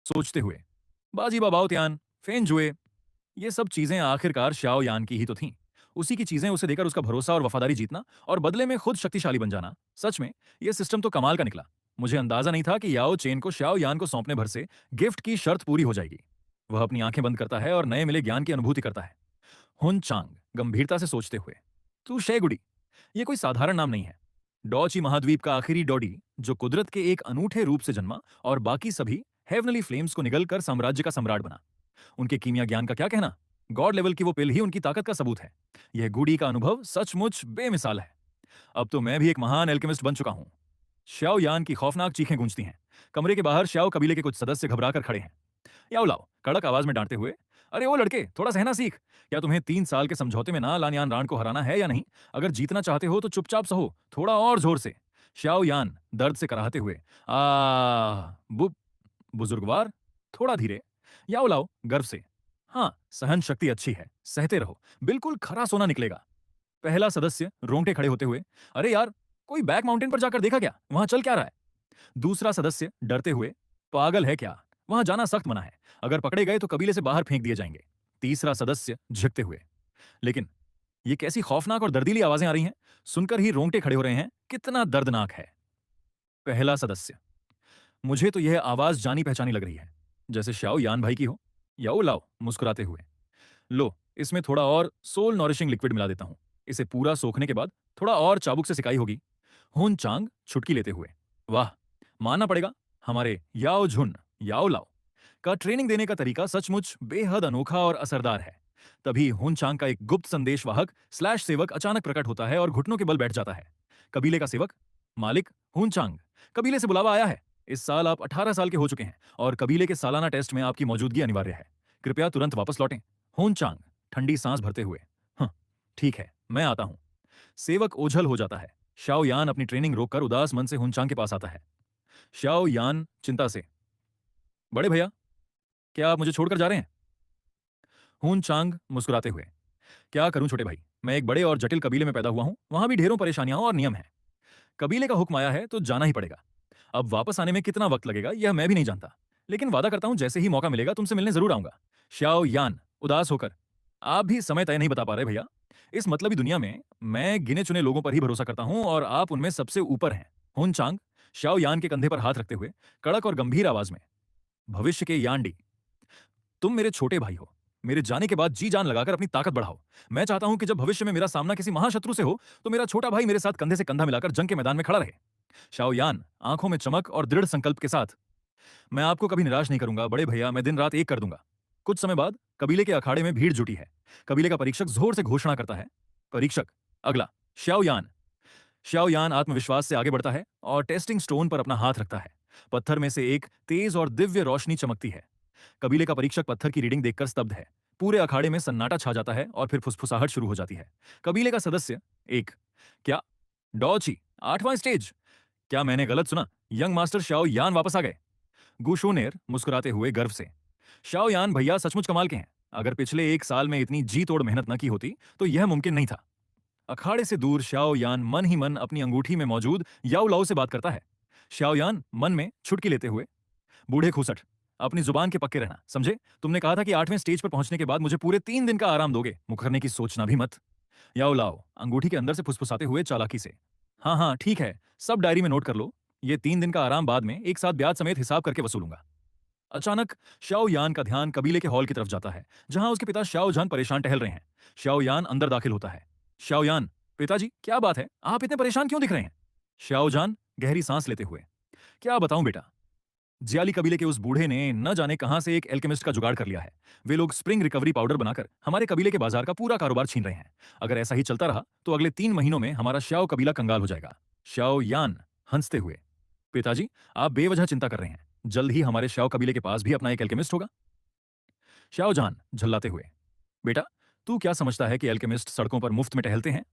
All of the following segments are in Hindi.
सोचते हुए बाजी बाबाओ त्यान, फेन जुए, ये सब चीजें आखिरकार शाओ यान की ही तो थीं। उसी की चीजें उसे देकर उसका भरोसा और वफादारी जीतना और बदले में खुद शक्तिशाली बन जाना। सच में यह सिस्टम तो कमाल का निकला। मुझे अंदाजा नहीं था कि याओ चेन को शाओ यान को सौंपने भर से गिफ्ट की शर्त पूरी हो जाएगी। वह अपनी आंखें बंद करता है और नए मिले ज्ञान की अनुभूति करता है। हुन चांग गंभीरता से सोचते हुए, तू शेगुडी, ये कोई साधारण नाम नहीं है। डॉची महाद्वीप का आखिरी डॉडी, जो कुदरत के एक अनूठे रूप से जन्मा और बाकी सभी हेवनली फ्लेम्स को निगलकर साम्राज्य का सम्राट बना। उनके कीमिया ज्ञान का क्या कहना। गॉड लेवल की वो पिल ही उनकी ताकत का सबूत है। यह गुडी का अनुभव सचमुच बेमिसाल है। अब तो मैं भी एक महान एल्केमिस्ट बन चुका हूं। श्याओ यान की खौफनाक चीखें गूंजती हैं। कमरे के बाहर श्याओ कबीले के कुछ सदस्य घबराकर खड़े हैं। याओ लाओ कड़क आवाज में डांटते हुए, अरे ओ लड़के, थोड़ा सहना सीख। क्या तुम्हें 3 साल के समझौते में ना लानियान राण को हराना है या नहीं? अगर जीतना चाहते हो तो चुपचाप सहो, थोड़ा और जोर से। श्याओ यान दर्द से कराहते हुए, आ बु बुजुर्गवार, थोड़ा धीरे। याओ लाओ गर्व से, हाँ सहन शक्ति अच्छी है, सहते रहो, बिल्कुल खरा सोना निकलेगा। पहला सदस्य रोंगटे खड़े होते हुए, अरे यार, कोई बैक माउंटेन पर जाकर देखा क्या? वहां चल क्या रहा है? दूसरा सदस्य डरते हुए, पागल है क्या? वहां जाना सख्त मना है। अगर पकड़े गए तो कबीले से बाहर फेंक दिए जाएंगे। तीसरा सदस्य झिकते हुए, लेकिन ये कैसी खौफनाक और दर्दीली आवाजें आ रही हैं? सुनकर ही रोंगटे खड़े हो रहे हैं। कितना दर्दनाक है। पहला सदस्य, मुझे तो यह आवाज जानी पहचानी लग रही है, जैसे श्याओ यान भाई की हो। याओ लाओ मुस्कुराते हुए, लो, इसमें थोड़ा और सोल नॉरिशिंग लिक्विड मिला देता हूं। इसे पूरा सोखने के बाद थोड़ा और चाबुक से सिकाई होगी। हुन चांग छुटकी लेते हुए, वाह, मानना पड़ेगा, हमारे याओ झुन, याओ लाओ का ट्रेनिंग देने का तरीका सचमुच बेहद अनोखा और असरदार है। तभी हुन चांग का एक गुप्त संदेशवाहक स्लैश सेवक अचानक प्रकट होता है और घुटनों के बल बैठ जाता है। कबीले का सेवक, मालिक हुन चांग, कबीले से बुलावा आया है। इस साल आप 18 साल के हो चुके हैं और कबीले के सालाना टेस्ट में आपकी मौजूदगी अनिवार्य है। कृपया तुरंत वापस लौटें। हुन चांग ठंडी सांस भरते हुए, हाँ ठीक है, मैं आता हूं। सेवक ओझल हो जाता है। शाओ यान अपनी ट्रेनिंग रोककर उदास मन से हुन चांग के पास आता है। शाओ यान चिंता से, बड़े भैया, क्या आप मुझे छोड़कर जा रहे हैं? हुन चांग मुस्कुराते हुए, क्या करूं छोटे भाई, मैं एक बड़े और जटिल कबीले में पैदा हुआ हूं, वहां भी ढेरों परेशानियां और नियम हैं। कबीले का हुक्म आया है तो जाना ही पड़ेगा। अब वापस आने में कितना वक्त लगेगा यह मैं भी नहीं जानता, लेकिन वादा करता हूं जैसे ही मौका मिलेगा तुमसे मिलने जरूर आऊंगा। श्याओ यान उदास होकर, आप भी समय तय नहीं बता पा रहे भैया। इस मतलबी दुनिया में मैं गिने चुने लोगों पर ही भरोसा करता हूं और आप उनमें सबसे ऊपर हैं। हुन चांग श्याओ यान के कंधे पर हाथ रखते हुए कड़क और गंभीर आवाज में, भविष्य के यानडी, तुम मेरे छोटे भाई हो। मेरे जाने के बाद जी जान लगाकर अपनी ताकत बढ़ाओ। मैं चाहता हूं कि जब भविष्य में मेरा सामना किसी महाशत्रु से हो तो मेरा छोटा भाई मेरे साथ कंधे से कंधा मिलाकर जंग के मैदान में खड़ा रहे। शाओयान आंखों में चमक और दृढ़ संकल्प के साथ, मैं आपको कभी निराश नहीं करूंगा बड़े भैया, मैं दिन रात एक कर दूंगा। कुछ समय बाद कबीले के अखाड़े में भीड़ जुटी है। कबीले का परीक्षक जोर से घोषणा करता है, परीक्षक अगला श्याओयान। श्याओयान आत्मविश्वास से आगे बढ़ता है और टेस्टिंग स्टोन पर अपना हाथ रखता है। पत्थर में से एक तेज और दिव्य रोशनी चमकती है। कबीले का परीक्षक पत्थर की रीडिंग देखकर स्तब्ध है। पूरे अखाड़े में सन्नाटा छा जाता है और फिर फुसफुसाहट शुरू हो जाती है। कबीले का सदस्य एक, क्या, डॉची 8वां स्टेज, क्या मैंने गलत सुना? यंग मास्टर शाओ यान वापस आ गए। गुशोनेर मुस्कुराते हुए गर्व से, शाओ यान भैया सचमुच कमाल के हैं। अगर पिछले 1 साल में इतनी जी तोड़ मेहनत न की होती तो यह मुमकिन नहीं था। अखाड़े से दूर शाओ यान मन ही मन अपनी अंगूठी में मौजूद याओ लाओ से बात करता है। शाओ यान मन में छुटकी लेते हुए, बूढ़े खूसट, अपनी जुबान के पक्के रहना, समझे? तुमने कहा था कि 8वें स्टेज पर पहुंचने के बाद मुझे पूरे 3 दिन का आराम दोगे, मुकरने की सोचना भी मत। याओ लाओ अंगूठी के अंदर से फुसफुसाते हुए चालाकी से, हाँ हाँ ठीक है, सब डायरी में नोट कर लो। ये 3 दिन का आराम बाद में एक साथ ब्याज समेत हिसाब करके वसूलूंगा। अचानक शाओ यान का ध्यान कबीले के हॉल की तरफ जाता है, जहां उसके पिता शाओ जान परेशान टहल रहे हैं। शाओ यान अंदर दाखिल होता है। शाओ यान, पिताजी क्या बात है, आप इतने परेशान क्यों दिख रहे हैं? शाओ जान गहरी सांस लेते हुए, क्या बताऊं बेटा, जियाली कबीले के उस बूढ़े ने न जाने कहां से एक एल्केमिस्ट का जुगाड़ कर लिया है। वे लोग स्प्रिंग रिकवरी पाउडर बनाकर हमारे कबीले के बाजार का पूरा कारोबार छीन रहे हैं। अगर ऐसा ही चलता रहा तो अगले 3 महीनों में हमारा श्याओ कबीला कंगाल हो जाएगा। श्याओ यान हंसते हुए, पिताजी आप बेवजह चिंता कर रहे हैं, जल्द ही हमारे श्याओ कबीले के पास भी अपना एक एल्केमिस्ट होगा। श्याओ जान झल्लाते हुए, बेटा तू क्या समझता है कि एल्केमिस्ट सड़कों पर मुफ्त में टहलते हैं?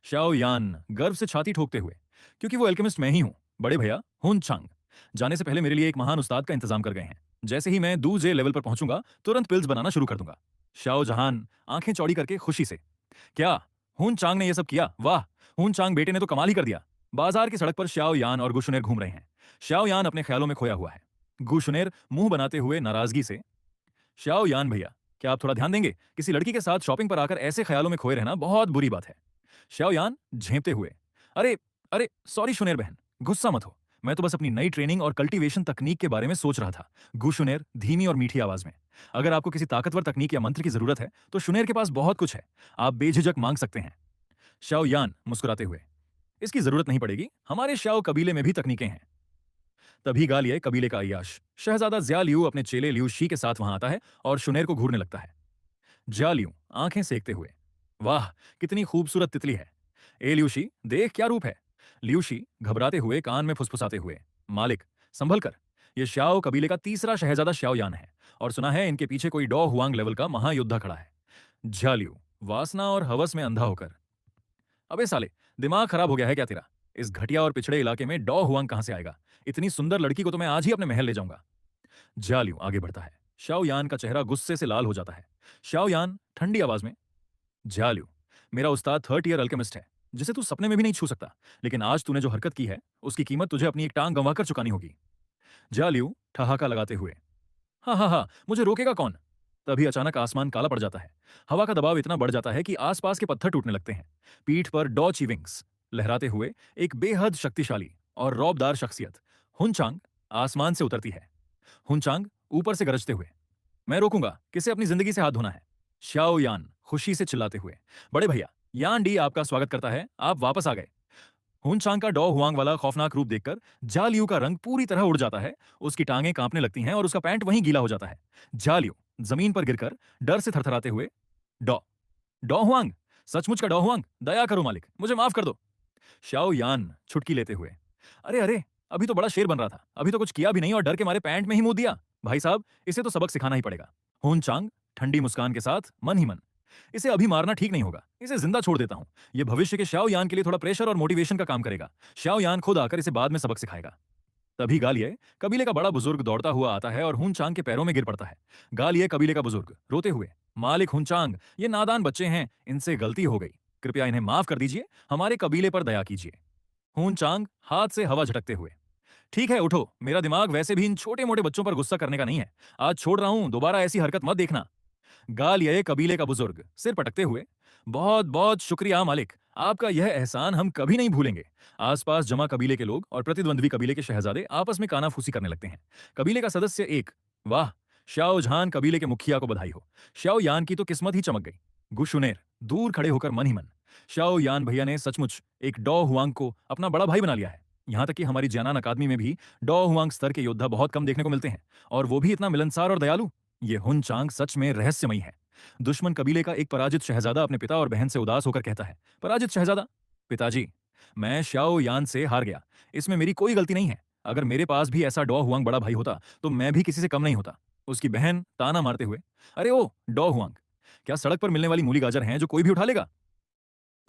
श्याओ यान गर्व से छाती ठोकते हुए, क्योंकि वो एल्केमिस्ट मैं ही हूं, बड़े भैया हुन चांग। जाने से पहले मेरे लिए एक महान उस्ताद का इंतजाम कर गए हैं। जैसे ही मैं दूजे लेवल पर पहुंचूंगा तुरंत पिल्स बनाना शुरू कर दूंगा। शाओ जहान आंखें चौड़ी करके खुशी से, क्या हुन चांग ने यह सब किया? वाह, हुन चांग बेटे ने तो कमाल ही कर दिया। बाजार की सड़क पर श्याओ यान और गुशुनेर घूम रहे हैं। श्याओ यान अपने ख्यालों में खोया हुआ है। गुशुनेर मुंह बनाते हुए नाराजगी से, शाओ यान भैया, क्या आप थोड़ा ध्यान देंगे? किसी लड़की के साथ शॉपिंग पर आकर ऐसे ख्यालों में खोए रहना बहुत बुरी बात है। शाओ यान झेंपते हुए, अरे अरे सॉरी शुनेर बहन, गुस्सा मत हो। मैं तो बस अपनी नई ट्रेनिंग और कल्टीवेशन तकनीक के बारे में सोच रहा था। गु शुनेर धीमी और मीठी आवाज में, अगर आपको किसी ताकतवर तकनीक या मंत्र की जरूरत है तो शुनेर के पास बहुत कुछ है, आप बेझिझक मांग सकते हैं। शाओ यान मुस्कुराते हुए, इसकी जरूरत नहीं पड़ेगी, हमारे शाओ कबीले में भी तकनीकें हैं। तभी गालिए कबीले का अय्याश शहजादा ज्या लियू अपने चेले लियू शी के साथ वहां आता है और शुनेर को घूरने लगता है। ज्या लियू आंखें सेकते हुए, वाह कितनी खूबसूरत तितली है। ए लियूशी, देख क्या रूप है। लियूशी घबराते हुए कान में फुसफुसाते हुए, मालिक संभल कर, ये श्याओ कबीले का तीसरा शहजादा श्याओ यान है और सुना है इनके पीछे कोई डॉ हुआंग लेवल का महायोद्धा खड़ा है। झालियू वासना और हवस में अंधा होकर, अबे साले, दिमाग खराब हो गया है क्या तेरा? इस घटिया और पिछड़े इलाके में डॉ हुआंग कहां से आएगा? इतनी सुंदर लड़की को तो मैं आज ही अपने महल ले जाऊंगा। झालियू आगे बढ़ता है, शाओ यान का चेहरा गुस्से से लाल हो जाता है। शाओ यान ठंडी आवाज में, झालियू, मेरा उस्ताद 30 ईयर अल्केमिस्ट है जिसे तू सपने में भी नहीं छू सकता, लेकिन आज तूने जो हरकत की है उसकी कीमत तुझे अपनी एक टांग गंवाकर चुकानी होगी। जालियू ठहाका लगाते हुए, हाँ हाँ हाँ, मुझे रोकेगा कौन? तभी अचानक आसमान काला पड़ जाता है। हवा का दबाव इतना बढ़ जाता है कि आसपास के पत्थर टूटने लगते हैं। पीठ पर डॉची विंग्स लहराते हुए एक बेहद शक्तिशाली और रौबदार शख्सियत हुनचांग आसमान से उतरती है। हुनचांग ऊपर से गरजते हुए, मैं रोकूंगा, किसे अपनी जिंदगी से हाथ धोना है। श्याओ यान खुशी से चिल्लाते हुए, बड़े भैया, यान डी आपका स्वागत करता है, आप वापस आ गए। हुनचांग का डॉ हुआंग वाला खौफनाक रूप देखकर जालियू का रंग पूरी तरह उड़ जाता है, उसकी टांगें कांपने लगती हैं और उसका पैंट वहीं गीला हो जाता है। जालियू जमीन पर गिरकर डर से थरथराते हुए, डॉ डॉ हुआंग, सचमुच का डॉ हुआंग, दया करो मालिक, मुझे माफ कर दो। शाओ यान छुटकी लेते हुए, अरे अरे, अभी तो बड़ा शेर बन रहा था, अभी तो कुछ किया भी नहीं और डर के मारे पैंट में ही मुंह दिया। भाई साहब, इसे तो सबक सिखाना ही पड़ेगा। हुनचांग ठंडी मुस्कान के साथ मन ही मन, इसे अभी मारना ठीक नहीं होगा, इसे जिंदा छोड़ देता हूं। यह भविष्य के शाओ यान के लिए थोड़ा प्रेशर और मोटिवेशन का काम करेगा। शाओ यान खुद आकर इसे बाद में सबक सिखाएगा। तभी गालिये कबीले का बड़ा बुजुर्ग दौड़ता हुआ आता है और हुनचांग के पैरों में गिर पड़ता है। गालिये कबीले का बुजुर्ग रोते हुए, मालिक हुनचांग, ये नादान बच्चे हैं, इनसे गलती हो गई, कृपया इन्हें माफ कर दीजिए, हमारे कबीले पर दया कीजिए। हुनचांग हाथ से हवा झटकते हुए, ठीक है उठो, मेरा दिमाग वैसे भी इन छोटे मोटे बच्चों पर गुस्सा करने का नहीं है, आज छोड़ रहा हूं, दोबारा ऐसी हरकत मत देखना। गालिये कबीले का बुजुर्ग सिर पटकते हुए, बहुत बहुत शुक्रिया मालिक, आपका यह एहसान हम कभी नहीं भूलेंगे। आसपास जमा कबीले के लोग और प्रतिद्वंद्वी कबीले के शहजादे आपस में कानाफूसी करने लगते हैं। कबीले का सदस्य एक, वाह, शाओ जहान कबीले के मुखिया को बधाई हो, शाओ यान की तो किस्मत ही चमक गई। गुशुनेर दूर खड़े होकर मन ही मन, शाओ यान भैया ने सचमुच एक डॉ हुआंग को अपना बड़ा भाई बना लिया है। यहाँ तक कि हमारी जैनान अकादमी में भी डॉ हुआंग स्तर के योद्धा बहुत कम देखने को मिलते हैं, और वो भी इतना मिलनसार और दयालु। ये हुनचांग सच में रहस्यमयी है। दुश्मन कबीले का एक पराजित शहजादा अपने पिता और बहन से उदास होकर कहता है, पराजित शहजादा, पिताजी, मैं शाओ यान से हार गया, इसमें मेरी कोई गलती नहीं है। अगर मेरे पास भी ऐसा डॉ हुआंग बड़ा भाई होता तो मैं भी किसी से कम नहीं होता। उसकी बहन ताना मारते हुए, अरे ओ डॉ हुआंग, क्या सड़क पर मिलने वाली मूली गाजर हैं जो कोई भी उठा लेगा?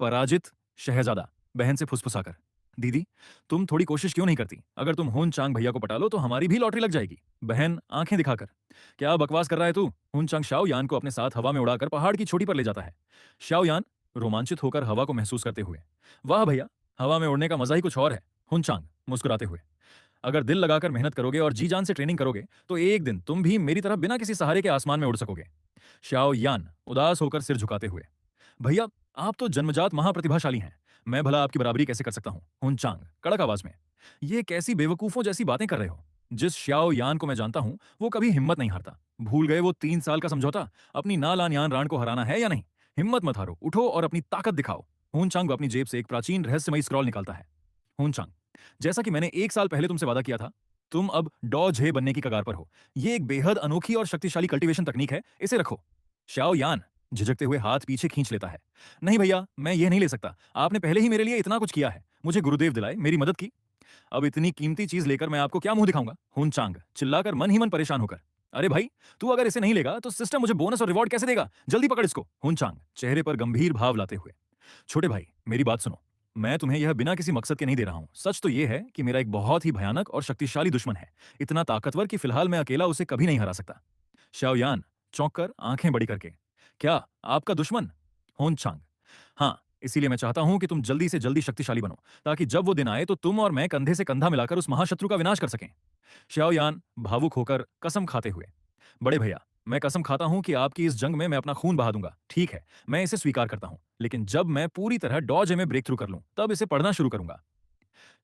पराजित शहजादा बहन से फुसफुसाकर, दीदी, तुम थोड़ी कोशिश क्यों नहीं करती? अगर तुम हुन चांग भैया को पटा लो तो हमारी भी लॉटरी लग जाएगी। बहन आंखें दिखाकर, क्या बकवास कर रहा है तू? हुन चांग शाओ यान को अपने साथ हवा में उड़ाकर पहाड़ की चोटी पर ले जाता है। शाओ यान रोमांचित होकर हवा को महसूस करते हुए, वाह भैया, हवा में उड़ने का मजा ही कुछ और है। हुन चांग मुस्कुराते हुए, अगर दिल लगाकर मेहनत करोगे और जी जान से ट्रेनिंग करोगे तो एक दिन तुम भी मेरी तरह बिना किसी सहारे के आसमान में उड़ सकोगे। शाओ यान उदास होकर सिर झुकाते हुए, भैया, आप तो जन्मजात महाप्रतिभाशाली हैं, मैं भला आपकी बराबरी कैसे कर सकता हूं? हुनचांग कड़क आवाज में, ये कैसी बेवकूफों जैसी बातें कर रहे हो? जिस श्याओ यान को मैं जानता हूं वो कभी हिम्मत नहीं हारता। भूल गए वो 3 साल का समझौता? अपनी नालान यान राण को हराना है या नहीं? हिम्मत मत हारो, उठो और अपनी ताकत दिखाओ। हुनचांग अपनी जेब से एक प्राचीन रहस्यमयी स्क्रॉल निकालता है। हुनचांग, जैसा कि मैंने 1 साल पहले तुमसे वादा किया था, तुम अब डॉ झे बनने की कगार पर हो। ये एक बेहद अनोखी और शक्तिशाली कल्टीवेशन तकनीक है, इसे रखो। श्याओ यान झिझकते हुए हाथ पीछे खींच लेता है, नहीं भैया, मैं ये नहीं ले सकता, आपने पहले ही मेरे लिए इतना कुछ किया है, मुझे गुरुदेव दिलाए, मेरी मदद की, अब इतनी कीमती चीज लेकर मैं आपको क्या मुंह दिखाऊंगा? हुनचांग चिल्लाकर मन ही मन परेशान होकर, अरे भाई, तू अगर इसे नहीं लेगा तो सिस्टम मुझे बोनस और रिवॉर्ड कैसे देगा? जल्दी पकड़ इसको। हुनचांग चेहरे पर गंभीर भाव लाते हुए, छोटे भाई, मेरी बात सुनो, मैं तुम्हें यह बिना किसी मकसद के नहीं दे रहा हूं। सच तो यह है कि मेरा एक बहुत ही भयानक और शक्तिशाली दुश्मन है, इतना ताकतवर कि फिलहाल मैं अकेला उसे कभी नहीं हरा सकता। शाओयान चौंक कर आंखें बड़ी करके, क्या आपका दुश्मन? होनचांग, हाँ, इसीलिए मैं चाहता हूं कि तुम जल्दी से जल्दी शक्तिशाली बनो, ताकि जब वो दिन आए तो तुम और मैं कंधे से कंधा मिलाकर उस महाशत्रु का विनाश कर सकें। शाओ यान भावुक होकर कसम खाते हुए, बड़े भैया, मैं कसम खाता हूं कि आपकी इस जंग में मैं अपना खून बहा दूंगा। ठीक है, मैं इसे स्वीकार करता हूं, लेकिन जब मैं पूरी तरह डॉज में ब्रेक थ्रू कर लूं, तब इसे पढ़ना शुरू करूंगा।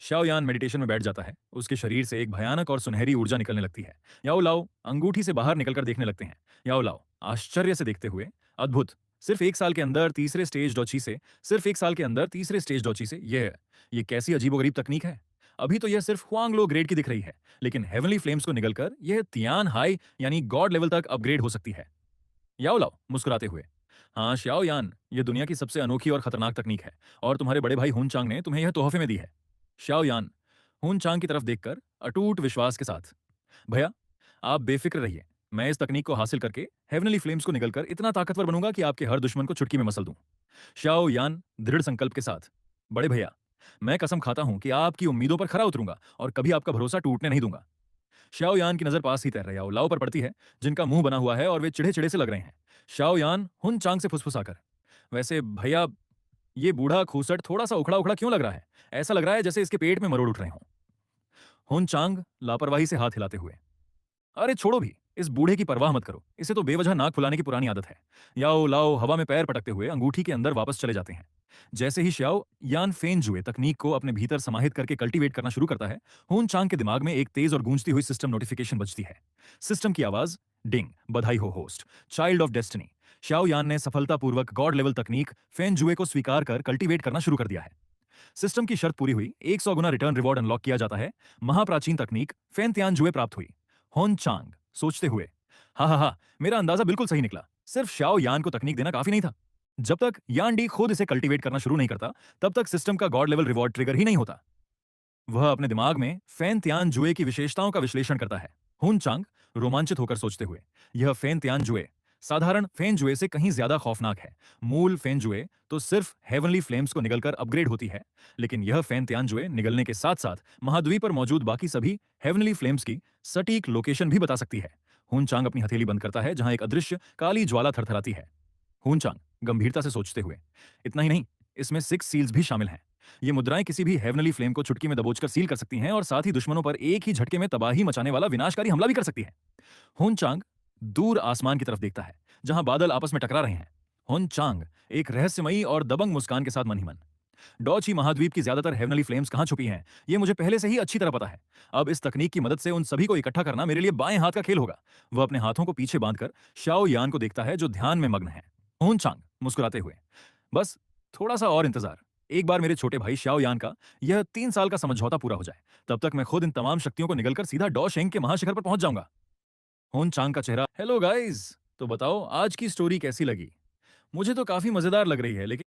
शाओयान मेडिटेशन में बैठ जाता है। उसके शरीर से एक भयानक और सुनहरी ऊर्जा निकलने लगती है। याओ लाओ अंगूठी से बाहर निकलकर देखने लगते हैं। याओ लाओ आश्चर्य से देखते हुए, अद्भुत, सिर्फ एक साल के अंदर तीसरे स्टेज डॉची से, सिर्फ एक साल के अंदर तीसरे स्टेज डॉची से, ये कैसी अजीबोगरीब तकनीक है। अभी तो यह सिर्फ हुआंग ग्रेड की दिख रही है, लेकिन हेवनली फ्लेम्स को निकलकर यह तियान हाई यानी गॉड लेवल तक अपग्रेड हो सकती है। याओ लाओ मुस्कुराते हुए, हाँ श्याओ यान, यह दुनिया की सबसे अनोखी और खतरनाक तकनीक है, और तुम्हारे बड़े भाई हुन चांग ने तुम्हें यह तोहफे में दी है। श्याओ यान हुन चांग की तरफ देखकर अटूट विश्वास के साथ, भैया आप बेफिक्र रहिए, मैं इस तकनीक को हासिल करके हेवनली फ्लेम्स को निकलकर इतना ताकतवर बनूंगा कि आपके हर दुश्मन को चुटकी में मसल दूं। श्याओ यान दृढ़ संकल्प के साथ, बड़े भैया, मैं कसम खाता हूं कि आपकी उम्मीदों पर खरा उतरूंगा और कभी आपका भरोसा टूटने नहीं दूंगा। शाओ यान की नजर पास ही तैर रहे याओ पर पड़ती है, जिनका मुंह बना हुआ है और वे चिढ़े चिढ़े से लग रहे हैं। शाओ यान हुन चांग से फुसफुसाकर, वैसे भैया, ये बूढ़ा खूसट थोड़ा सा उखड़ा उखड़ा क्यों लग रहा है? ऐसा लग रहा है जैसे इसके पेट में मरोड़ उठ रहे हों। हुन चांग लापरवाही से हाथ हिलाते हुए, अरे छोड़ो भी, इस बूढ़े की परवाह मत करो, इसे तो बेवजह नाक फुलाने की पुरानी आदत है। याओ लाओ हवा में पैर पटकते हुए अंगूठी के अंदर वापस चले जाते हैं। जैसे ही श्याओ यान फेन जुए तकनीक को अपने भीतर समाहित करके कल्टीवेट करना शुरू करता है, हुन चांग के दिमाग में एक तेज और गूंजती हुई सिस्टम नोटिफिकेशन बजती है। सिस्टम की आवाज, डिंग, बधाई हो होस्ट, चाइल्ड ऑफ डेस्टिनी, श्याओ यान ने सफलतापूर्वक गॉड लेवल तकनीक फेन जुए को स्वीकार कर कल्टीवेट करना शुरू कर दिया है। सिस्टम की शर्त पूरी हुई, 100 गुना रिटर्न रिवॉर्ड अनलॉक किया जाता है। महाप्राचीन तकनीक फेन त्यान जुए प्राप्त हुई। होन चांग सोचते हुए, हाँ हाँ हाँ, मेरा अंदाजा बिल्कुल सही निकला, सिर्फ शाओ यान को तकनीक देना काफी नहीं था। जब तक यान डी खुद इसे कल्टीवेट करना शुरू नहीं करता, तब तक सिस्टम का गॉड लेवल रिवॉर्ड ट्रिगर ही नहीं होता। वह अपने दिमाग में फेन त्यान जुए की विशेषताओं का विश्लेषण करता है। हुन चांग रोमांचित होकर सोचते हुए, यह फेन त्यान जुए साधारण फेन जुए से कहीं ज्यादा खौफनाक है। मूल फेन जुए तो सिर्फ हेवनली फ्लेम्स को निगलकर अपग्रेड होती है, लेकिन यह फेन त्यान जुए निगलने के साथ साथ महाद्वीप पर मौजूद बाकी सभी हेवनली फ्लेम्स की सटीक लोकेशन भी बता सकती है। हुन चांग अपनी हथेली बंद करता है जहां एक अदृश्य काली ज्वाला थरथराती है। हुन चांग गंभीरता से सोचते हुए, इतना ही नहीं, इसमें 6 सील्स भी शामिल हैं। ये मुद्राएं किसी भी हेवनली फ्लेम को चुटकी में दबोचकर सील कर सकती हैं और साथ ही दुश्मनों पर एक ही झटके में तबाही मचाने वाला विनाशकारी हमला भी कर सकती है। हुन चांग दूर आसमान की तरफ देखता है, जहां बादल आपस में टकरा रहे हैं। हुन चांग एक रहस्यमयी और दबंग मुस्कान के साथ मन ही मन, डॉची महाद्वीप की ज्यादातर हेवनली फ्लेम्स कहां छुपी हैं, ये मुझे पहले से ही अच्छी तरह पता है। अब इस तकनीक की मदद से उन सभी को इकट्ठा करना मेरे लिए बाएं हाथ का खेल होगा। वह अपने हाथों को पीछे बांधकर शाओ यान को देखता है, जो ध्यान में मग्न है। हुन चांग मुस्कुराते हुए, बस थोड़ा सा और इंतजार, एक बार मेरे छोटे भाई शाओ यान का यह 3 साल का समझौता पूरा हो जाए, तब तक मैं खुद इन तमाम शक्तियों को निगलकर सीधा डॉ शेंग के महाशिखर पर पहुंच जाऊंगा। होन चांग का चेहरा, हेलो गाइस, तो बताओ आज की स्टोरी कैसी लगी? मुझे तो काफी मजेदार लग रही है, लेकिन